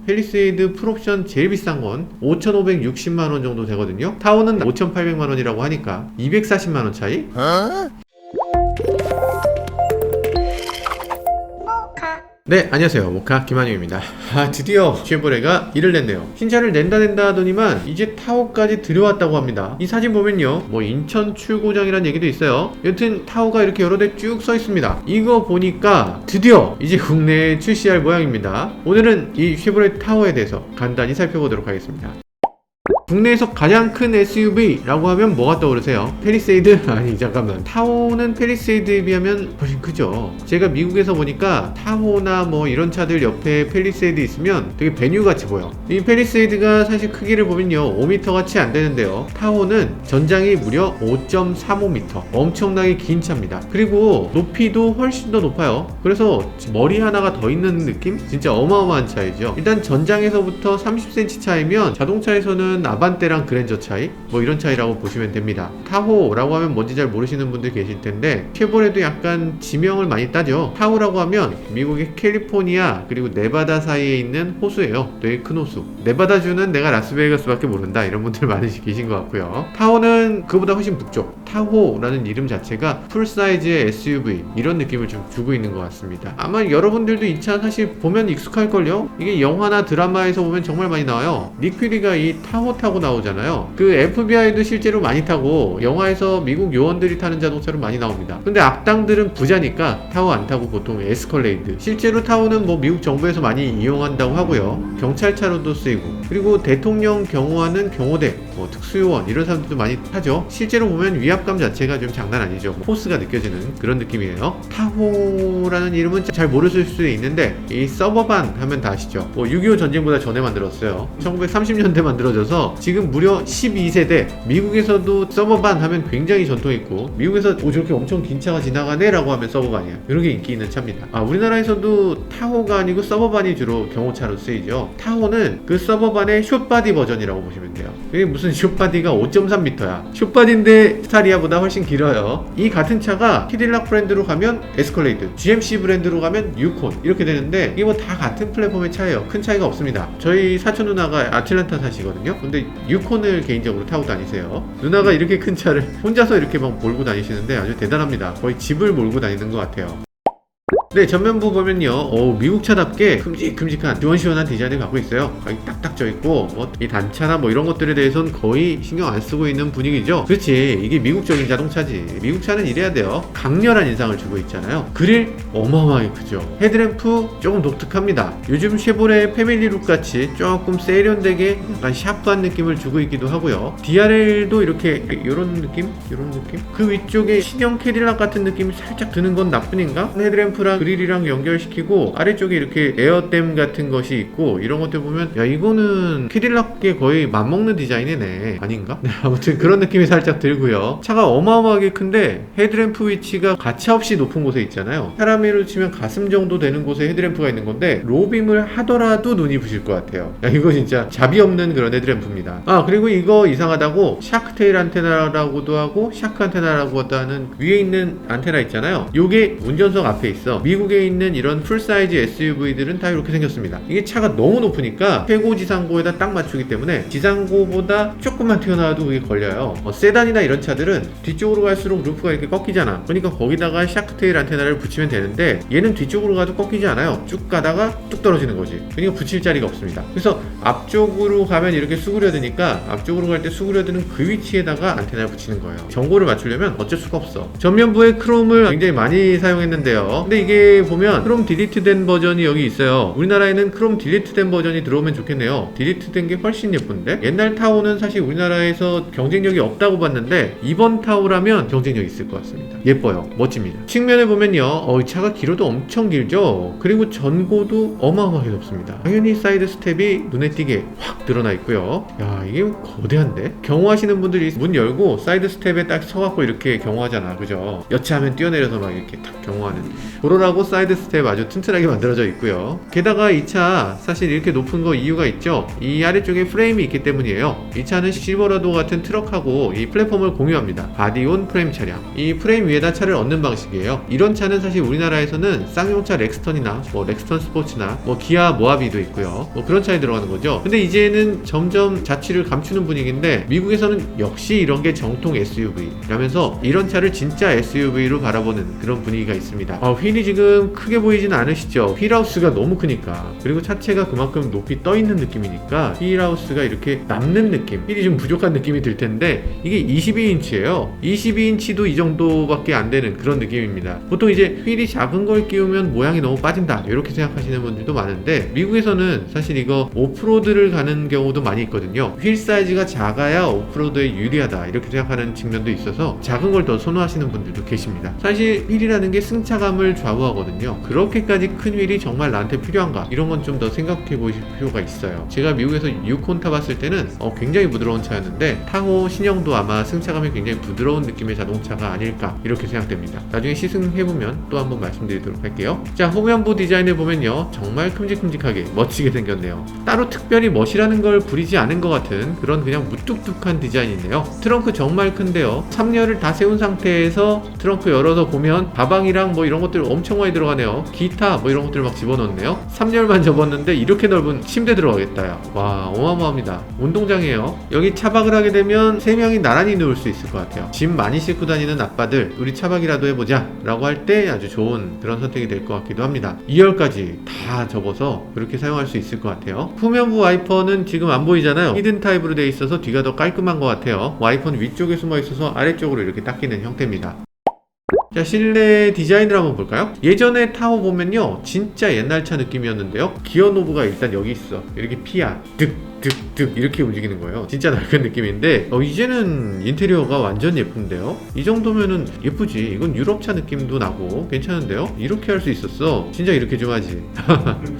팰리세이드 풀옵션 제일 비싼 건 5,560만원 정도 되거든요. 타워는 5,800만원이라고 하니까 240만원 차이? 네, 안녕하세요. 모카 김한용입니다. 드디어 쉐보레가 일을 냈네요. 신차를 낸다 하더니만 이제 타호까지 들여왔다고 합니다. 이 사진 보면요, 뭐 인천 출고장이란 얘기도 있어요. 여튼 타호가 이렇게 여러 대 쭉 써 있습니다. 이거 보니까 드디어 이제 국내에 출시할 모양입니다. 오늘은 이 쉐보레 타호에 대해서 간단히 살펴보도록 하겠습니다. 국내에서 가장 큰 SUV라고 하면 뭐가 떠오르세요? 팰리세이드? 아니 잠깐만, 타호는 팰리세이드에 비하면 훨씬 크죠. 제가 미국에서 보니까 타호나 뭐 이런 차들 옆에 팰리세이드 있으면 되게 베뉴 같이 보여. 이 팰리세이드가 사실 크기를 보면요 5m 같이 안 되는데요, 타호는 전장이 무려 5.35m, 엄청나게 긴 차입니다. 그리고 높이도 훨씬 더 높아요. 그래서 머리 하나가 더 있는 느낌? 진짜 어마어마한 차이죠. 일단 전장에서부터 30cm 차이면 자동차에서는 아반떼랑 그랜저 차이? 뭐 이런 차이라고 보시면 됩니다. 타호라고 하면 뭔지 잘 모르시는 분들 계실 텐데 쉐보레도 약간 지명을 많이 따죠. 타호라고 하면 미국의 캘리포니아 그리고 네바다 사이에 있는 호수예요. 되게 큰 호수. 네바다주는 내가 라스베이거스밖에 모른다 이런 분들 많이 계신 것 같고요. 타호는 그보다 훨씬 북쪽. 타호라는 이름 자체가 풀사이즈의 SUV 이런 느낌을 좀 주고 있는 것 같습니다. 아마 여러분들도 이 차 사실 보면 익숙할걸요? 이게 영화나 드라마에서 보면 정말 많이 나와요. 닉 퓨리가 이 타호 타고 나오잖아요. 그 FBI도 실제로 많이 타고 영화에서 미국 요원들이 타는 자동차로 많이 나옵니다. 근데 악당들은 부자니까 타호 안 타고 보통 에스컬레이드. 실제로 타호는 뭐 미국 정부에서 많이 이용한다고 하고요. 경찰차로도 쓰이고, 그리고 대통령 경호하는 경호대, 뭐 특수요원 이런 사람들도 많이 타죠. 실제로 보면 위압감 자체가 좀 장난 아니죠. 포스가 느껴지는 그런 느낌이에요. 타호라는 이름은 잘 모르실 수 있는데 이 서버반 하면 다 아시죠? 뭐 6.25 전쟁보다 전에 만들었어요. 1930년대 만들어져서 지금 무려 12세대. 미국에서도 서버반 하면 굉장히 전통있고, 미국에서 저렇게 엄청 긴 차가 지나가네 라고 하면 서버반이야. 이렇게 인기 있는 차입니다. 우리나라에서도 타호가 아니고 서버반이 주로 경호차로 쓰이죠. 타호는 그 서버반의 숏바디 버전이라고 보시면 돼요. 이게 무슨 숏바디가 5.3m야. 숏바디인데 스타리아보다 훨씬 길어요. 이 같은 차가 캐딜락 브랜드로 가면 에스컬레이드, GMC 브랜드로 가면 유콘 이렇게 되는데, 이게 뭐 다 같은 플랫폼의 차예요. 큰 차이가 없습니다. 저희 사촌 누나가 아틀란타 사시거든요. 근데 유콘을 개인적으로 타고 다니세요. 누나가 이렇게 큰 차를 혼자서 이렇게 막 몰고 다니시는데 아주 대단합니다. 거의 집을 몰고 다니는 것 같아요. 네, 전면부 보면요, 미국 차답게 큼직큼직한 시원시원한 디자인을 갖고 있어요. 가격이 딱딱 져있고, 이 단차나 뭐 이런 것들에 대해서는 거의 신경 안 쓰고 있는 분위기죠. 그렇지, 이게 미국적인 자동차지. 미국 차는 이래야 돼요. 강렬한 인상을 주고 있잖아요. 그릴 어마어마하게 크죠. 헤드램프 조금 독특합니다. 요즘 쉐보레 패밀리룩 같이 조금 세련되게 약간 샤프한 느낌을 주고 있기도 하고요. DRL도 이렇게 요런 느낌? 그 위쪽에 신형 캐딜락 같은 느낌이 살짝 드는 건 나뿐인가? 헤드램프랑 그릴이랑 연결시키고 아래쪽에 이렇게 에어댐 같은 것이 있고, 이런 것들 보면 야, 이거는 캐딜락에 거의 맞먹는 디자인이네 아닌가? 네, 아무튼 그런 느낌이 살짝 들고요. 차가 어마어마하게 큰데 헤드램프 위치가 가차없이 높은 곳에 있잖아요. 사람으로 치면 가슴 정도 되는 곳에 헤드램프가 있는 건데 로빔을 하더라도 눈이 부실 것 같아요. 야, 이거 진짜 잡이 없는 그런 헤드램프입니다. 그리고 이거 이상하다고 샤크테일 안테나라고도 하고 샤크 안테나라고도 하는 위에 있는 안테나 있잖아요. 요게 운전석 앞에 있어. 미국에 있는 이런 풀사이즈 SUV들은 다 이렇게 생겼습니다. 이게 차가 너무 높으니까 최고 지상고에다 딱 맞추기 때문에 지상고보다 조금만 튀어나와도 그게 걸려요. 세단이나 이런 차들은 뒤쪽으로 갈수록 루프가 이렇게 꺾이잖아. 그러니까 거기다가 샤크테일 안테나를 붙이면 되는데 얘는 뒤쪽으로 가도 꺾이지 않아요. 쭉 가다가 뚝 떨어지는 거지. 그러니까 붙일 자리가 없습니다. 그래서 앞쪽으로 가면 이렇게 수그려드니까 앞쪽으로 갈 때 수그려드는 그 위치에다가 안테나를 붙이는 거예요. 전고를 맞추려면 어쩔 수가 없어. 전면부에 크롬을 굉장히 많이 사용했는데요. 근데 이게 보면 크롬 딜리트된 버전이 여기 있어요. 우리나라에는 크롬 딜리트된 버전이 들어오면 좋겠네요. 딜리트된 게 훨씬 예쁜데, 옛날 타호는 사실 우리나라에서 경쟁력이 없다고 봤는데 이번 타호라면 경쟁력이 있을 것 같습니다. 예뻐요. 멋집니다. 측면에 보면요, 이 차가 길어도 엄청 길죠. 그리고 전고도 어마어마하게 높습니다. 당연히 사이드 스텝이 눈에 띄게 확 드러나 있고요. 야, 이게 거대한데? 경호하시는 분들이 문 열고 사이드 스텝에 딱 서갖고 이렇게 경호하잖아, 그죠? 여차하면 뛰어내려서 막 이렇게 탁 경호하는. 도로라 컨트롤하고 사이드 스텝 아주 튼튼하게 만들어져 있고요. 게다가 이 차 사실 이렇게 높은 거 이유가 있죠. 이 아래쪽에 프레임이 있기 때문이에요. 이 차는 실버라도 같은 트럭하고 이 플랫폼을 공유합니다. 바디온 프레임 차량. 이 프레임 위에다 차를 얹는 방식이에요. 이런 차는 사실 우리나라에서는 쌍용차 렉스턴이나 렉스턴 스포츠나 기아 모하비도 있고요. 그런 차에 들어가는 거죠. 근데 이제는 점점 자취를 감추는 분위기인데 미국에서는 역시 이런 게 정통 SUV 라면서 이런 차를 진짜 SUV로 바라보는 그런 분위기가 있습니다. 휠이 지금 크게 보이진 않으시죠? 휠하우스가 너무 크니까. 그리고 차체가 그만큼 높이 떠 있는 느낌이니까 휠하우스가 이렇게 남는 느낌, 휠이 좀 부족한 느낌이 들 텐데 이게 22인치예요 22인치도 이 정도밖에 안 되는 그런 느낌입니다. 보통 이제 휠이 작은 걸 끼우면 모양이 너무 빠진다 이렇게 생각하시는 분들도 많은데 미국에서는 사실 이거 오프로드를 가는 경우도 많이 있거든요. 휠 사이즈가 작아야 오프로드에 유리하다 이렇게 생각하는 측면도 있어서 작은 걸 더 선호하시는 분들도 계십니다. 사실 휠이라는 게 승차감을 좌우하거든요. 그렇게까지 큰 휠이 정말 나한테 필요한가 이런 건 좀 더 생각해 보실 필요가 있어요. 제가 미국에서 유콘 타봤을 때는 굉장히 부드러운 차였는데 타호 신형도 아마 승차감이 굉장히 부드러운 느낌의 자동차가 아닐까 이렇게 생각됩니다. 나중에 시승해보면 또 한번 말씀드리도록 할게요. 자, 후면부 디자인을 보면요 정말 큼직큼직하게 멋지게 생겼네요. 따로 특별히 멋이라는 걸 부리지 않은 것 같은 그런 그냥 무뚝뚝한 디자인이네요. 트렁크 정말 큰데요. 3열을 다 세운 상태에서 트렁크 열어서 보면 가방이랑 이런 것들 엄청 많이 들어가네요. 기타 이런 것들 막 집어넣네요. 3열만 접었는데 이렇게 넓은 침대 들어가겠다. 야. 와, 어마어마합니다. 운동장이에요. 여기 차박을 하게 되면 3명이 나란히 누울 수 있을 것 같아요. 짐 많이 싣고 다니는 아빠들 우리 차박이라도 해보자 라고 할 때 아주 좋은 그런 선택이 될 것 같기도 합니다. 2열까지 다 접어서 그렇게 사용할 수 있을 것 같아요. 후면부 와이퍼는 지금 안 보이잖아요. 히든 타입으로 되어 있어서 뒤가 더 깔끔한 것 같아요. 와이퍼는 위쪽에 숨어 있어서 아래쪽으로 이렇게 딱 끼는 형태입니다. 자, 실내 디자인을 한번 볼까요? 예전에 타고 보면요 진짜 옛날 차 느낌이었는데요. 기어 노브가 일단 여기 있어. 이렇게 피아 득득득 이렇게 움직이는 거예요. 진짜 낡은 느낌인데 이제는 인테리어가 완전 예쁜데요. 이 정도면은 예쁘지. 이건 유럽차 느낌도 나고 괜찮은데요. 이렇게 할 수 있었어. 진짜 이렇게 좀 하지.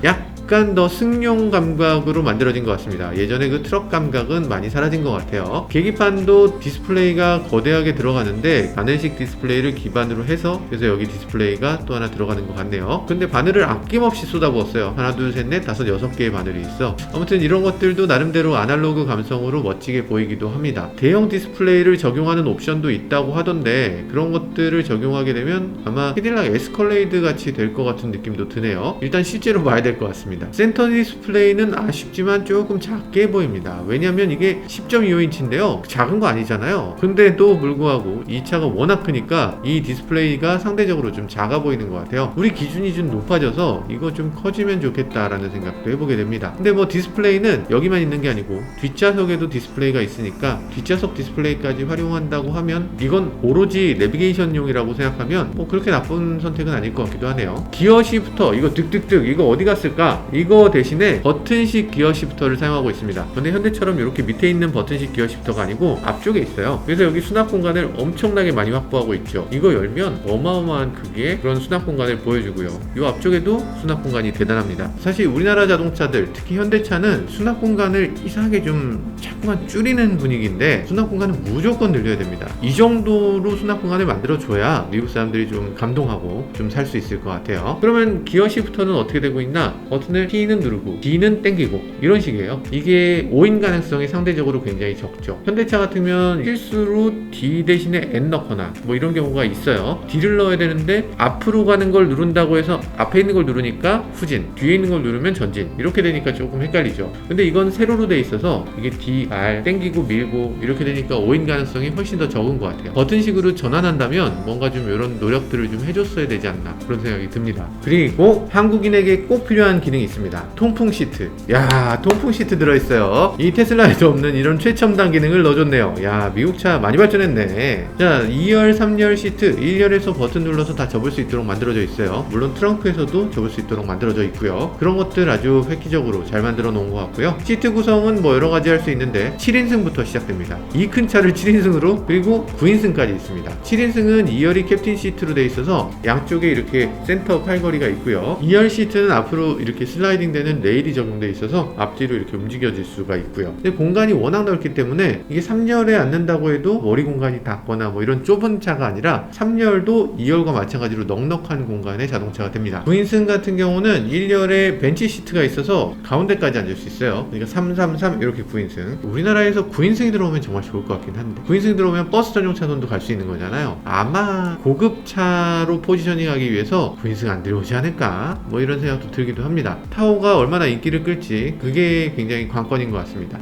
약간 더 승용 감각으로 만들어진 것 같습니다. 예전에 그 트럭 감각은 많이 사라진 것 같아요. 계기판도 디스플레이가 거대하게 들어가는데 바늘식 디스플레이를 기반으로 해서 그래서 여기 디스플레이가 또 하나 들어가는 것 같네요. 근데 바늘을 아낌없이 쏟아부었어요. 하나 둘 셋 넷 다섯 6개의 바늘이 있어. 아무튼 이런 것들도 나름대로 아날로그 감성으로 멋지게 보이기도 합니다. 대형 디스플레이를 적용하는 옵션도 있다고 하던데 그런 것들을 적용하게 되면 아마 캐딜락 에스컬레이드 같이 될 것 같은 느낌도 드네요. 일단 실제로 봐야 될 것 같습니다. 센터 디스플레이는 아쉽지만 조금 작게 보입니다. 왜냐면 이게 10.25인치인데요 작은 거 아니잖아요. 근데도 불구하고 이 차가 워낙 크니까 이 디스플레이가 상대적으로 좀 작아 보이는 것 같아요. 우리 기준이 좀 높아져서 이거 좀 커지면 좋겠다라는 생각도 해보게 됩니다. 근데 디스플레이는 여기만 있는 게 아니고 뒷좌석에도 디스플레이가 있으니까 뒷좌석 디스플레이까지 활용한다고 하면 이건 오로지 내비게이션용이라고 생각하면 그렇게 나쁜 선택은 아닐 것 같기도 하네요. 기어 시프터 이거 득득득 이거 어디 갔을까? 이거 대신에 버튼식 기어 시프터를 사용하고 있습니다. 근데 현대처럼 이렇게 밑에 있는 버튼식 기어 시프터가 아니고 앞쪽에 있어요. 그래서 여기 수납 공간을 엄청나게 많이 확보하고 있죠. 이거 열면 어마어마한 크기의 그런 수납 공간을 보여주고요. 이 앞쪽에도 수납 공간이 대단합니다. 사실 우리나라 자동차들 특히 현대차는 수납 공간을 이상하게 좀 자꾸만 줄이는 분위기인데 수납 공간을 무조건 늘려야 됩니다. 이 정도로 수납 공간을 만들어줘야 미국 사람들이 좀 감동하고 좀 살 수 있을 것 같아요. 그러면 기어 시프터는 어떻게 되고 있나? 버튼을 P는 누르고 D는 땡기고 이런 식이에요. 이게 오인 가능성이 상대적으로 굉장히 적죠. 현대차 같으면 실수로 D 대신에 N 넣거나 이런 경우가 있어요. D를 넣어야 되는데 앞으로 가는 걸 누른다고 해서 앞에 있는 걸 누르니까 후진, 뒤에 있는 걸 누르면 전진 이렇게 되니까 조금 헷갈리죠. 근데 이건 세로로 돼 있어서 이게 D, R 땡기고 밀고 이렇게 되니까 오인 가능성이 훨씬 더 적은 것 같아요. 버튼식으로 전환한다면 뭔가 좀 이런 노력들을 좀 해줬어야 되지 않나 그런 생각이 듭니다. 그리고 한국인에게 꼭 필요한 기능이 있습니다. 통풍 시트. 야, 통풍 시트 들어있어요. 이 테슬라에도 없는 이런 최첨단 기능을 넣어줬네요. 야, 미국차 많이 발전했네. 자, 2열, 3열 시트 1열에서 버튼 눌러서 다 접을 수 있도록 만들어져 있어요. 물론 트렁크에서도 접을 수 있도록 만들어져 있고요. 그런 것들 아주 획기적으로 잘 만들어 놓은 것 같고요. 시트 구성은 여러 가지 할 수 있는데 7인승부터 시작됩니다. 이 큰 차를 7인승으로 그리고 9인승까지 있습니다. 7인승은 2열이 캡틴 시트로 돼 있어서 양쪽에 이렇게 센터 팔걸이가 있고요. 2열 시트는 앞으로 이렇게 슬라이딩 되는 레일이 적용되어 있어서 앞뒤로 이렇게 움직여질 수가 있고요. 근데 공간이 워낙 넓기 때문에 이게 3열에 앉는다고 해도 머리 공간이 닿거나 뭐 이런 좁은 차가 아니라 3열도 2열과 마찬가지로 넉넉한 공간의 자동차가 됩니다. 9인승 같은 경우는 1열에 벤치 시트가 있어서 가운데까지 앉을 수 있어요. 그러니까 333 이렇게 9인승. 우리나라에서 9인승이 들어오면 정말 좋을 것 같긴 한데 9인승이 들어오면 버스 전용 차선도 갈 수 있는 거잖아요. 아마 고급차로 포지셔닝하기 위해서 9인승 안 들어오지 않을까 뭐 이런 생각도 들기도 합니다. 타오가 얼마나 인기를 끌지 그게 굉장히 관건인 것 같습니다.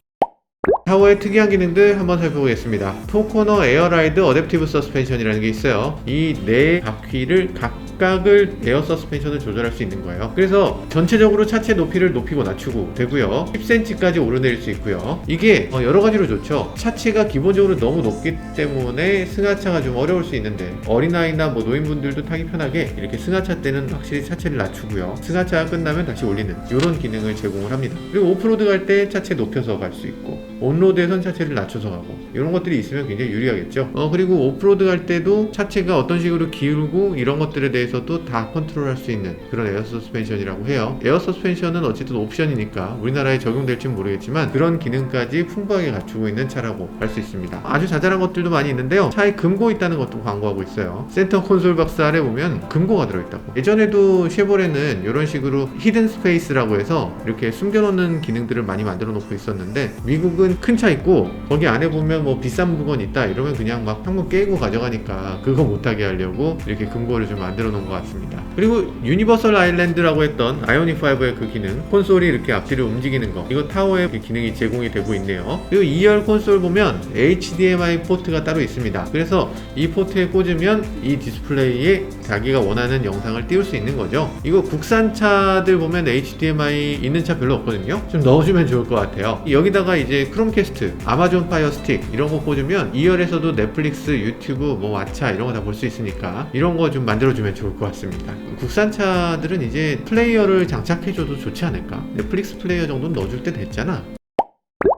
타오의 특이한 기능들 한번 살펴보겠습니다. 포코너 에어라이드 어댑티브 서스펜션이라는 게 있어요. 이 네 바퀴를 각각을 에어 서스펜션을 조절할 수 있는 거예요. 그래서 전체적으로 차체 높이를 높이고 낮추고 되고요. 10cm까지 오르내릴 수 있고요. 이게 여러 가지로 좋죠. 차체가 기본적으로 너무 높기 때문에 승하차가 좀 어려울 수 있는데 어린아이나 뭐 노인분들도 타기 편하게 이렇게 승하차 때는 확실히 차체를 낮추고요. 승하차가 끝나면 다시 올리는 이런 기능을 제공을 합니다. 그리고 오프로드 갈 때 차체 높여서 갈 수 있고 온로드에선 차체를 낮춰서 가고 이런 것들이 있으면 굉장히 유리하겠죠. 그리고 오프로드 갈 때도 차체가 어떤 식으로 기울고 이런 것들에 대해서도 다 컨트롤할 수 있는 그런 에어 서스펜션이라고 해요. 에어 서스펜션은 어쨌든 옵션이니까 우리나라에 적용될지는 모르겠지만 그런 기능까지 풍부하게 갖추고 있는 차라고 할 수 있습니다. 아주 자잘한 것들도 많이 있는데요. 차에 금고 있다는 것도 광고하고 있어요. 센터 콘솔 박스 아래 보면 금고가 들어있다고. 예전에도 쉐보레는 이런 식으로 히든 스페이스라고 해서 이렇게 숨겨놓는 기능들을 많이 만들어 놓고 있었는데 미국은 큰 차 있고 거기 안에 보면 뭐 비싼 물건 있다 이러면 그냥 막 창문 깨고 가져가니까 그거 못하게 하려고 이렇게 금고를 좀 만들어 놓은 것 같습니다. 그리고 유니버설 아일랜드라고 했던 아이오닉5의 그 기능 콘솔이 이렇게 앞뒤로 움직이는 거 이거 타워에 그 기능이 제공이 되고 있네요. 그리고 2열 콘솔 보면 HDMI 포트가 따로 있습니다. 그래서 이 포트에 꽂으면 이 디스플레이에 자기가 원하는 영상을 띄울 수 있는 거죠. 이거 국산 차들 보면 HDMI 있는 차 별로 없거든요. 좀 넣어주면 좋을 것 같아요. 여기다가 이제 크롬캐스트, 아마존 파이어 스틱 이런 거 꽂으면 2열에서도 넷플릭스, 유튜브, 뭐 왓챠 이런 거 다 볼 수 있으니까 이런 거 좀 만들어주면 좋을 것 같습니다. 국산 차들은 이제 플레이어를 장착해줘도 좋지 않을까? 넷플릭스 플레이어 정도는 넣어줄 때 됐잖아.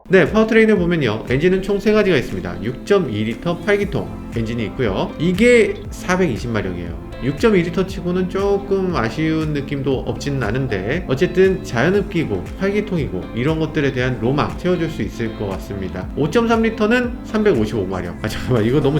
네, 파워트레인을 보면요. 엔진은 총 3가지가 있습니다. 6.2L 8기통 엔진이 있고요. 이게 420마력이에요. 6.2L 치고는 조금 아쉬운 느낌도 없지는 않은데 어쨌든 자연흡기고 8기통이고 이런 것들에 대한 로망 채워줄 수 있을 것 같습니다. 5.3L는 355마력. 잠깐만 이거 너무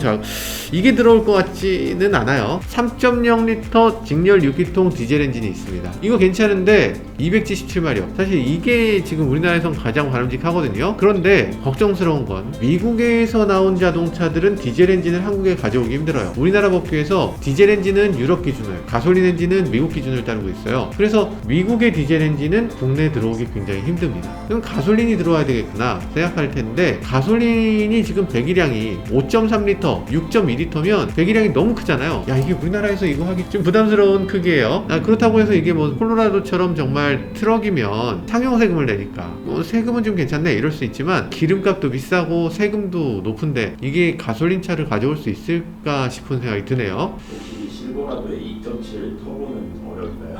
이게 들어올 것 같지는 않아요. 3.0L 직렬 6기통 디젤 엔진이 있습니다. 이거 괜찮은데 277마력. 사실 이게 지금 우리나라에선 가장 바람직하거든요. 그런데 걱정스러운 건 미국에서 나온 자동차들은 디젤 엔진을 한국에 가져오기 힘들어요. 우리나라 법규에서 디젤 엔진은 유럽 기준을, 가솔린 엔진은 미국 기준을 따르고 있어요. 그래서 미국의 디젤 엔진은 국내에 들어오기 굉장히 힘듭니다. 그럼 가솔린이 들어와야 되겠구나 생각할 텐데 가솔린이 지금 배기량이 5.3L, 6.2L면 배기량이 너무 크잖아요. 야 이게 우리나라에서 이거 하기 좀 부담스러운 크기예요. 그렇다고 해서 이게 뭐 콜로라도처럼 정말 트럭이면 상용 세금을 내니까 세금은 좀 괜찮네 이럴 수 있지만 기름값도 비싸고 세금도 높은데 이게 가솔린 차를 가져올 수 있을까 싶은 생각이 드네요. 실버라도의 2.7 터보는 어려울까요?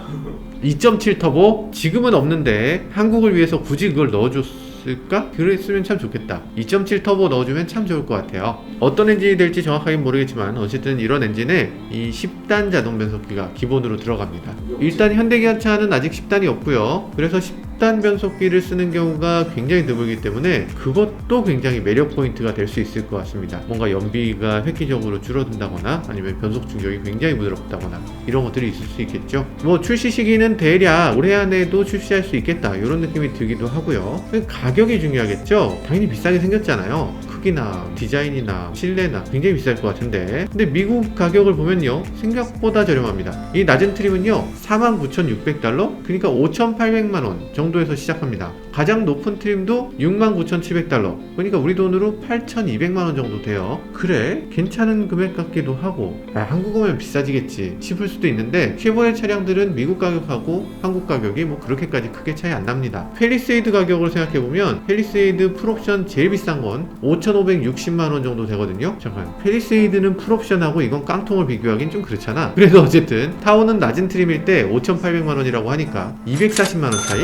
2.7 터보? 지금은 없는데 한국을 위해서 굳이 그걸 넣어줬을까? 그랬으면 참 좋겠다. 2.7 터보 넣어주면 참 좋을 것 같아요. 어떤 엔진이 될지 정확하게 모르겠지만 어쨌든 이런 엔진에 이 10단 자동 변속기가 기본으로 들어갑니다. 일단 현대기아차는 아직 10단이 없고요. 그래서 10단 변속기를 쓰는 경우가 굉장히 드물기 때문에 그것도 굉장히 매력 포인트가 될 수 있을 것 같습니다. 뭔가 연비가 획기적으로 줄어든다거나 아니면 변속 충격이 굉장히 부드럽다거나 이런 것들이 있을 수 있겠죠. 뭐 출시 시기는 대략 올해 안에도 출시할 수 있겠다 이런 느낌이 들기도 하고요. 가격이 중요하겠죠. 당연히 비싸게 생겼잖아요. 크기나 디자인이나 실내나 굉장히 비쌀 것 같은데 근데 미국 가격을 보면요 생각보다 저렴합니다. 이 낮은 트림은요 49,600달러 그러니까 5,800만원 정도에서 시작합니다. 가장 높은 트림도 69,700달러 그러니까 우리 돈으로 8,200만원 정도 돼요. 그래 괜찮은 금액 같기도 하고 한국 오면 비싸지겠지 싶을 수도 있는데 쉐보레 차량들은 미국 가격하고 한국 가격이 뭐 그렇게까지 크게 차이 안 납니다. 펠리세이드 가격을 생각해보면 펠리세이드 풀옵션 제일 비싼 건 5,560만원 정도 되거든요. 잠깐 펠리세이드는 풀옵션하고 이건 깡통을 비교하긴 좀 그렇잖아. 그래도 어쨌든 타오는 낮은 트림일 때 5,800만원이라고 하니까 240만원 차이?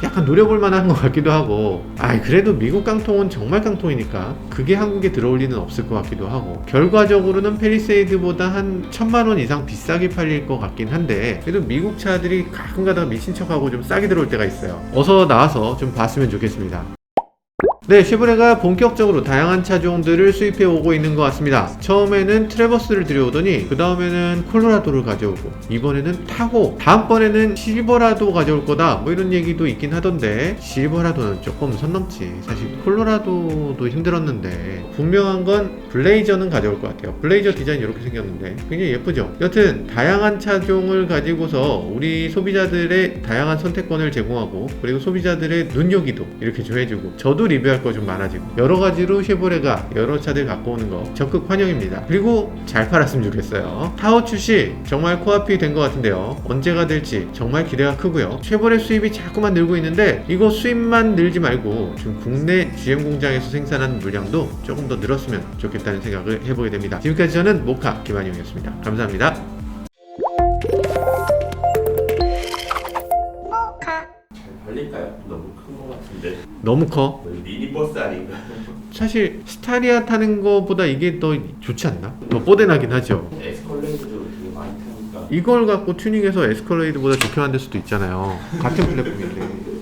약간 노려볼 만한 것 같기도 하고, 그래도 미국 깡통은 정말 깡통이니까 그게 한국에 들어올 리는 없을 것 같기도 하고, 결과적으로는 펠리세이드보다 한 1000만원 이상 비싸게 팔릴 것 같긴 한데, 그래도 미국 차들이 가끔 가다가 미친 척하고 좀 싸게 들어올 때가 있어요. 어서 나와서 좀 봤으면 좋겠습니다. 네, 쉐보레가 본격적으로 다양한 차종들을 수입해 오고 있는 것 같습니다. 처음에는 트래버스를 들여오더니 그 다음에는 콜로라도를 가져오고, 이번에는 타고, 다음번에는 실버라도 가져올 거다 뭐 이런 얘기도 있긴 하던데, 실버라도는 조금 선 넘지. 사실 콜로라도도 힘들었는데, 분명한 건 블레이저는 가져올 것 같아요. 블레이저 디자인 이렇게 생겼는데 굉장히 예쁘죠. 여튼 다양한 차종을 가지고서 우리 소비자들의 다양한 선택권을 제공하고, 그리고 소비자들의 눈요기도 이렇게 좀 해주고, 저도 리뷰할 거 좀 많아지고, 여러 가지로 쉐보레가 여러 차들 갖고 오는 거 적극 환영입니다. 그리고 잘 팔았으면 좋겠어요. 타오 출시 정말 코앞이 된 것 같은데요. 언제가 될지 정말 기대가 크고요. 쉐보레 수입이 자꾸만 늘고 있는데, 이거 수입만 늘지 말고 좀 국내 GM 공장에서 생산한 물량도 조금 더 늘었으면 좋겠다는 생각을 해보게 됩니다. 지금까지 저는 모카 김한용이었습니다. 감사합니다. 잘 팔릴까요? 너무 큰 것 같은데. 너무 커. 거의 미니버스 아닌가? 사실 스타리아 타는 거보다 이게 더 좋지 않나? 더 뽀대나긴 하죠. 에스컬레이터도 되게 많이 타니까. 이걸 갖고 튜닝해서 에스컬레이드보다 좋게 만들 수도 있잖아요. 같은 플랫폼인데.